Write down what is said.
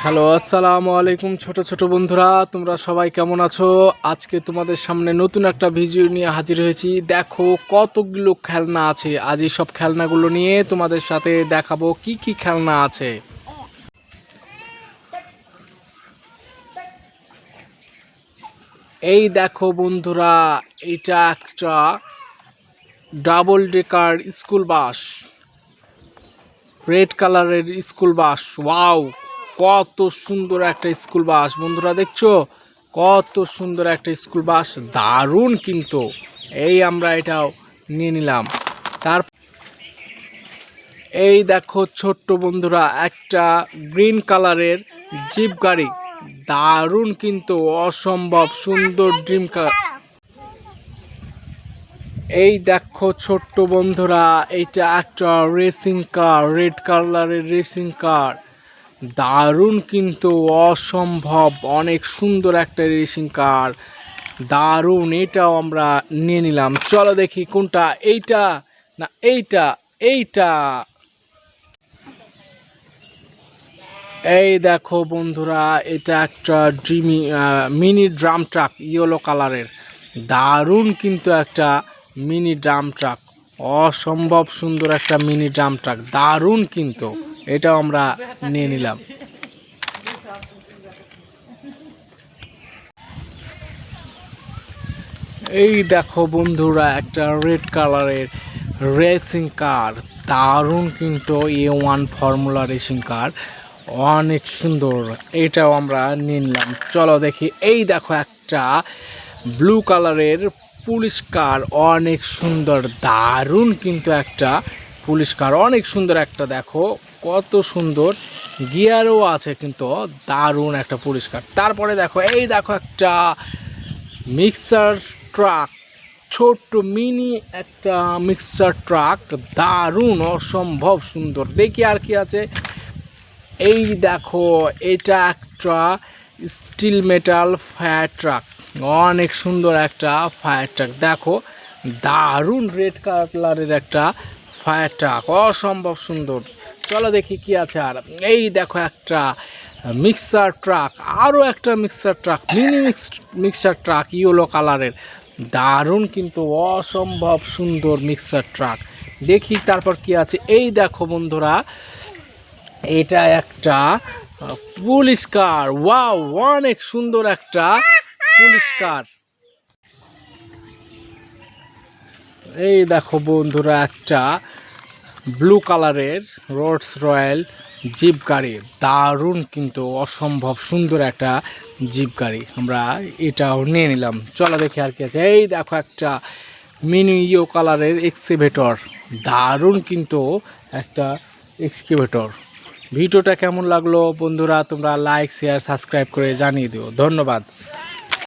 Hello, আসসালামু আলাইকুম ছোট ছোট বন্ধুরা, তোমরা সবাই কেমন আছো? আজকে তোমাদের সামনে নতুন একটা ভিডিও নিয়ে হাজির হয়েছি। দেখো কতগুলো খেলনা আছে। আজ এই সব খেলনাগুলো নিয়ে তোমাদের সাথে দেখাবো কি কি খেলনা আছে। এই দেখো বন্ধুরা, এটা একটা double decker school bus, red কালারের স্কুল বাস। ওয়াও, কত সুন্দর একটা স্কুল বাস বন্ধুরা, দেখছো কত সুন্দর একটা স্কুল বাস, দারুণ কিন্তু। এই আমরা এটাও নিয়ে নিলাম। তার এই দেখো ছোট্ট বন্ধুরা, একটা গ্রিন কালারের জিপ গাড়ি, দারুণ কিন্তু, অসম্ভব সুন্দর ড্রিম কার। এই দেখো ছোট্ট বন্ধুরা, এইটা একটা রেসিং কার, রেড কালারের রেসিং কার, দারুণ কিন্তু, অসম্ভব অনেক সুন্দর একটা রেসিং কার, দারুণ। এটাও আমরা নিয়ে নিলাম। চলো দেখি কোনটা, এইটা না এইটা, এইটা। এই দেখো বন্ধুরা, এটা একটা মিনি ড্রাম ট্রাক, ইয়েলো কালারের, দারুণ কিন্তু একটা মিনি ড্রাম ট্রাক, অসম্ভব সুন্দর একটা মিনি ড্রাম ট্রাক, দারুণ কিন্তু। এটাও আমরা নিয়ে নিলাম। এই দেখো বন্ধুরা, একটা রেড কালারের রেসিং কার, দারুণ কিন্তু, A1 ফর্মুলা রেসিং কার, অনেক সুন্দর। এটাও আমরা নিয়ে নিলাম। চলো দেখি। এই দেখো একটা ব্লু কালারের পুলিশ কার, অনেক সুন্দর, দারুণ কিন্তু একটা পুলিশ কার, অনেক সুন্দর একটা, দেখো কত সুন্দর, গিয়ারও আছে কিন্তু, দারুণ একটা পুলিশ কার। তারপরে দেখো, এই দেখো একটা মিক্সার ট্রাক, ছোট্ট মিনি একটা মিক্সার ট্রাক, দারুণ অসম্ভব সুন্দর। দেখি আর কি আছে। এই দেখো, এটা একটা স্টিল মেটাল ফায়ার ট্রাক, অনেক সুন্দর একটা ফায়ার ট্রাক, দেখো দারুণ রেড কালারের একটা ফায়ার ট্রাক, অসম্ভব সুন্দর। চলো দেখি কি আছে আর। এই দেখো একটা মিক্সার ট্রাক, আরও একটা mixer truck, mini mixer truck, yellow কালারের, দারুণ কিন্তু, অসম্ভব সুন্দর মিক্সার ট্রাক। দেখি তারপর কি আছে। এই দেখো বন্ধুরা, এটা একটা পুলিশ কার, ওয়াও, অনেক সুন্দর একটা পুলিশ কার। এই দেখো বন্ধুরা, একটা ব্লু কালারের রোলস রয়েল জিপ গাড়ি, দারুণ কিন্তু, অসম্ভব সুন্দর একটা জিপ গাড়ি, আমরা এটাও নিয়ে নিলাম। চলো দেখি আর কি আছে। এই দেখো একটা মিনি ইয়েলো কালারের এক্সকেভেটর, দারুণ কিন্তু একটা এক্সকেভেটর। ভিডিওটা কেমন লাগলো বন্ধুরা, তোমরা লাইক শেয়ার সাবস্ক্রাইব করে জানিয়ে দিও। ধন্যবাদ।